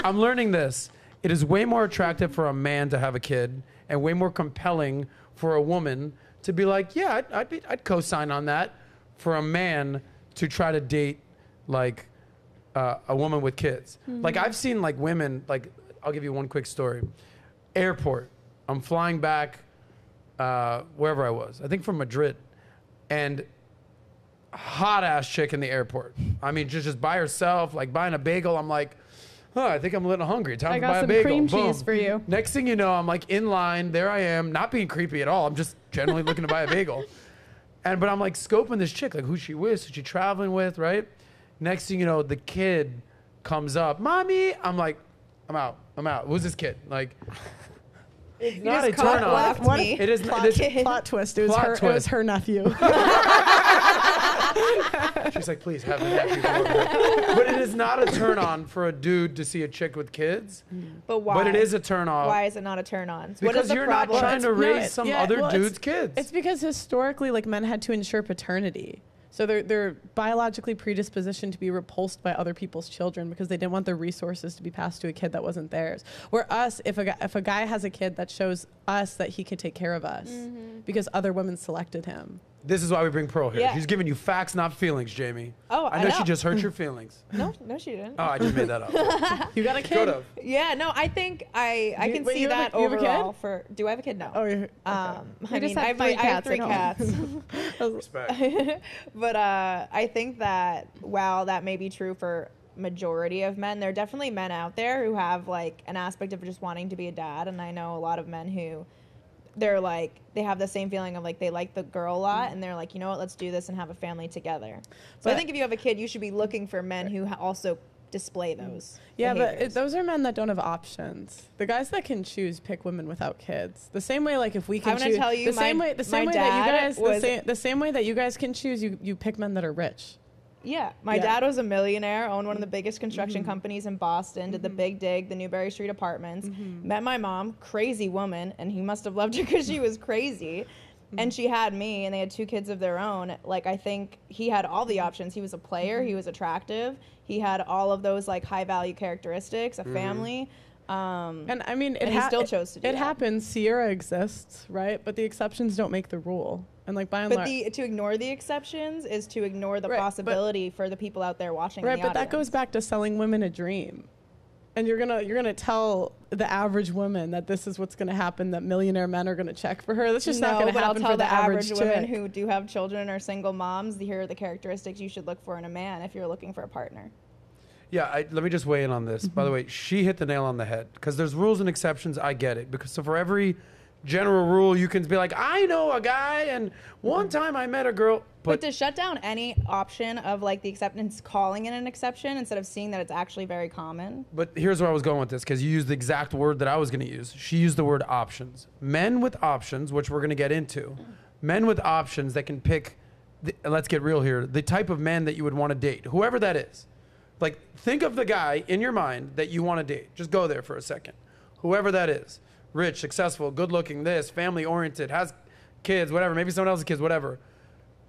I'm learning this. It is way more attractive for a man to have a kid and way more compelling for a woman to be like, yeah, I'd co-sign on that, for a man to try to date like a woman with kids. Like I've seen like women, like I'll give you one quick story. Airport, I'm flying back wherever I was, I think from Madrid, and hot ass chick in the airport. I mean, just by herself, like buying a bagel. I'm like, oh, I think I'm a little hungry. Time to buy a bagel. I got some cream cheese for you. Next thing you know, I'm like in line. There I am, not being creepy at all. I'm just generally looking to buy a bagel. But I'm like scoping this chick, like who she with, who she traveling with, right? Next thing you know, the kid comes up, mommy. I'm like, I'm out. Who's this kid? Like, it's not a turn on. It is plot twist. It was her nephew. She's like, please have the nephew come over here. But it is not a turn on for a dude to see a chick with kids. But why? But it is a turn on. Why is it not a turn on? Because what is the you're problem? not trying to raise some other dude's kids. It's because historically, like, men had to ensure paternity. So they're biologically predispositioned to be repulsed by other people's children because they didn't want their resources to be passed to a kid that wasn't theirs. Where us, if a guy has a kid, that shows us that he could take care of us because other women selected him. This is why we bring Pearl here. Yeah. She's giving you facts, not feelings, Jamie. Oh, I know she just hurt your feelings. No, she didn't. Oh, I just made that up. You got a kid? Could've. Yeah, no, I think I can see that overall. Do I have a kid? No. Oh, okay. I have three cats. Respect. But I think that while that may be true for majority of men, there are definitely men out there who have like an aspect of just wanting to be a dad, and I know a lot of men who they're like, they have the same feeling of like they like the girl a lot, and they're like, you know what, let's do this and have a family together. So I think if you have a kid, you should be looking for men who also display those. Yeah, behaviors. but those are men that don't have options. The guys that can choose pick women without kids. The same way, like if we can I'm choose, gonna tell you, the same way that you guys can choose, you pick men that are rich. Yeah, my dad was a millionaire, owned one of the biggest construction companies in Boston, did the Big Dig, the Newberry Street apartments, met my mom, crazy woman, and he must have loved her because she was crazy. And she had me, and they had 2 kids of their own. Like, I think he had all the options. He was a player, he was attractive, he had all of those like high value characteristics, a family. And I mean, he still chose to do it that. happens. Sierra exists, right? But the exceptions don't make the rule. And like by and large, to ignore the exceptions is to ignore the possibility for the people out there watching. Right, in the but that audience. goes back to selling women a dream. And you're gonna tell the average woman that this is what's gonna happen, that millionaire men are gonna check for her. That's just not gonna happen for the average women who do have children or single moms. Here are the characteristics you should look for in a man if you're looking for a partner. Yeah, let me just weigh in on this. By the way, she hit the nail on the head because there's rules and exceptions. I get it, because so for every general rule, you can be like, I know a guy, and one time I met a girl. But to shut down any option of like the acceptance, calling it an exception instead of seeing that it's actually very common. But here's where I was going with this, because you used the exact word that I was going to use. She used the word options. Men with options, which we're going to get into. Men with options that can pick, let's get real here, the type of man that you would want to date, whoever that is. Like, think of the guy in your mind that you want to date. Just go there for a second. Whoever that is. Rich, successful, good looking, this, family oriented, has kids, whatever, maybe someone else's kids, whatever.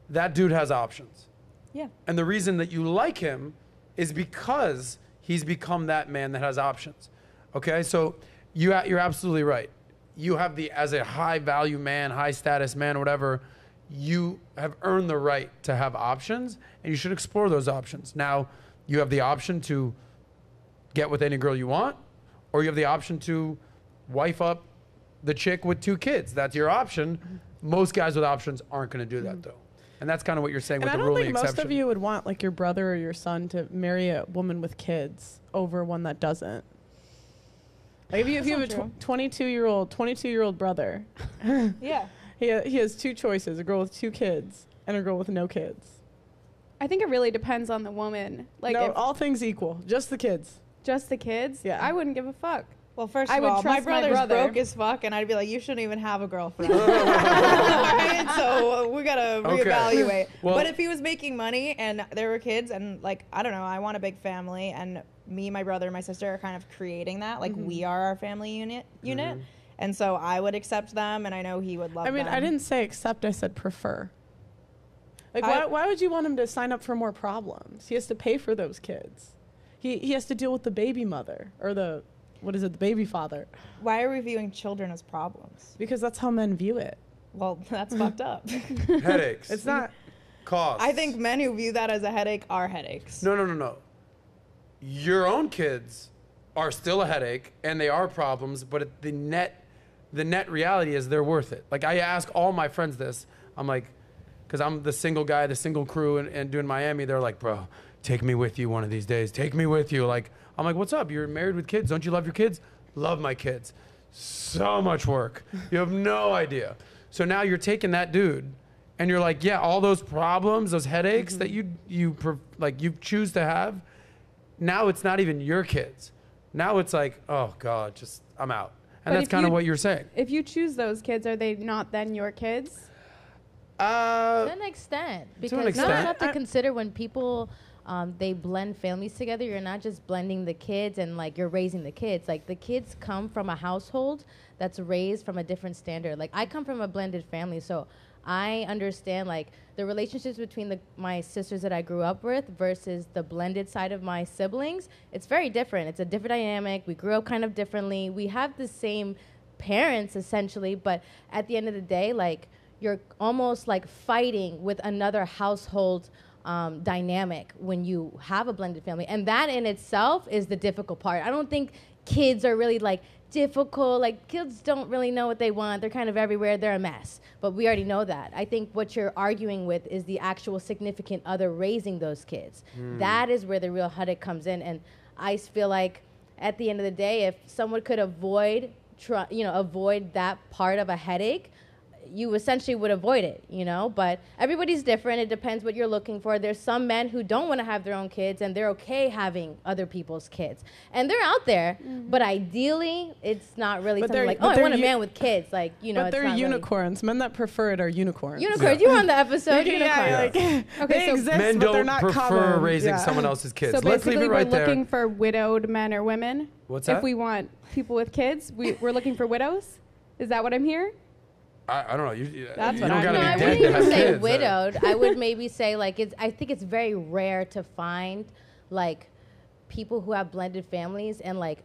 That dude has options. Yeah. And the reason that you like him is because he's become that man that has options. Okay, so you're absolutely right. You have as a high value man, high status man, whatever, you have earned the right to have options, and you should explore those options. Now, you have the option to get with any girl you want, or you have the option to wife up the chick with 2 kids. That's your option. Most guys with options aren't going to do that, though. And that's kind of what you're saying with the rule and the exception. I don't think most of you would want like your brother or your son to marry a woman with kids over one that doesn't. Like if you have a 22-year-old brother, yeah, he has 2 choices: a girl with 2 kids and a girl with no kids. I think it really depends on the woman. Like, no, all things equal, just the kids. Just the kids? Yeah, I wouldn't give a fuck. Well, first of all, my brother's broke as fuck, and I'd be like, you shouldn't even have a girlfriend. Right? So we gotta reevaluate. Okay. Well, but if he was making money and there were kids, and like, I don't know, I want a big family, and me, my brother, and my sister are kind of creating that. Like, we are our family unit. And so I would accept them, and I know he would love them. I mean, I didn't say accept, I said prefer. Like, why would you want him to sign up for more problems? He has to pay for those kids. He has to deal with the baby mother or the baby father, Why are we viewing children as problems? because that's how men view it. Well, that's fucked up. Headaches. It's not. Costs. I think men who view that as a headache are headaches. No. Your own kids are still a headache, and they are problems, but the net reality is they're worth it. Like, I ask all my friends this. I'm like, because I'm the single guy, the single crew, and doing Miami, they're like, bro, take me with you one of these days. Take me with you. Like, I'm like, what's up? You're married with kids. Don't you love your kids? Love my kids. So much work. You have no idea. So now you're taking that dude, and you're like, yeah, all those problems, those headaches that you choose to have, now it's not even your kids. Now it's like, oh God, just I'm out. And But that's if kind of you- what you're saying. If you choose those kids, are they not then your kids? To an extent, because you extent. have to consider when people they blend families together. You're not just blending the kids and like you're raising the kids. Like the kids come from a household that's raised from a different standard. Like I come from a blended family, so I understand like the relationships between my sisters that I grew up with versus the blended side of my siblings. It's very different. It's a different dynamic. We grew up kind of differently. We have the same parents essentially, but at the end of the day, like you're almost like fighting with another household dynamic when you have a blended family. And that in itself is the difficult part. I don't think kids are really like difficult. Like kids don't really know what they want. They're kind of everywhere. They're a mess. But we already know that. I think what you're arguing with is the actual significant other raising those kids. That is where the real headache comes in. And I feel like at the end of the day, if someone could avoid that part of a headache, you essentially would avoid it, but everybody's different. It depends what you're looking for. There's some men who don't want to have their own kids and they're okay having other people's kids, and they're out there, but ideally it's not really But something like, but I they're want a man with kids, like, But it's they're not unicorns. Men that prefer it are unicorns. really. Unicorns, you were on the episode, unicorns. Like, Okay, they so exist, Men but they're don't not prefer common. raising Yeah. someone else's kids. So Let's leave basically, it right we're there. looking for widowed men or women. What's that? If we want people with kids, we're looking for widows. Is that what I'm hearing? I don't know. You That's what don't I gotta mean. No, I be wouldn't dead to even have say kids. widowed. I would maybe say like I think it's very rare to find like people who have blended families and like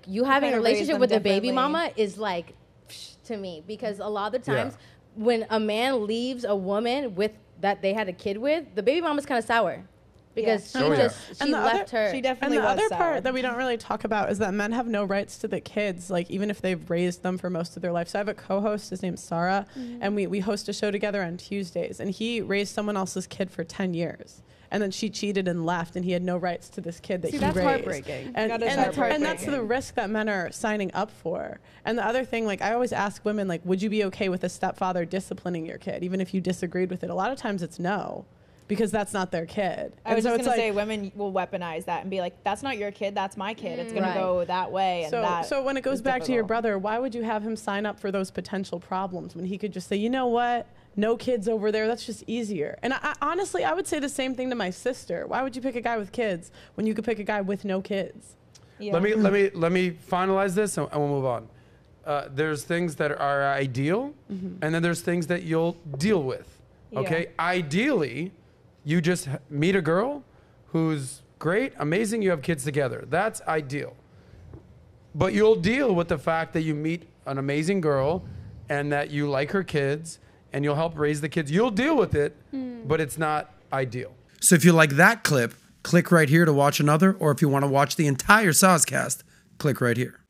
you having a kinda raise relationship them with a baby differently. mama is like to me, because a lot of the times when a man leaves a woman with that they had a kid with, the baby mama's kind of sour because Yeah. Oh, yeah. she And the left her. She And definitely the was other sour. part that we don't really talk about is that men have no rights to the kids, like even if they've raised them for most of their life. So I have a co-host, his name's Sarah, and we host a show together on Tuesdays, and he raised someone else's kid for 10 years. And then she cheated and left, and he had no rights to this kid that See, he that's raised. heartbreaking. And, That is and that's heartbreaking. the risk that men are signing up for. And the other thing, like I always ask women, like, would you be okay with a stepfather disciplining your kid, even if you disagreed with it? A lot of times it's no, because that's not their kid. I was And so just it's gonna like- say women will weaponize that and be like, "That's not your kid, that's my kid. It's gonna Right. go that way." And So when it goes is back to your difficult. brother, why would you have him sign up for those potential problems when he could just say, you know what, no kids over there, that's just easier. And I honestly, I would say the same thing to my sister. Why would you pick a guy with kids when you could pick a guy with no kids? Yeah. Let me finalize this and we'll move on. There's things that are ideal, and then there's things that you'll deal with. Okay, ideally, you just meet a girl who's great, amazing. You have kids together. That's ideal. But you'll deal with the fact that you meet an amazing girl, and that you like her kids, and you'll help raise the kids. You'll deal with it, but it's not ideal. So if you like that clip, click right here to watch another, or if you want to watch the entire Soscast, click right here.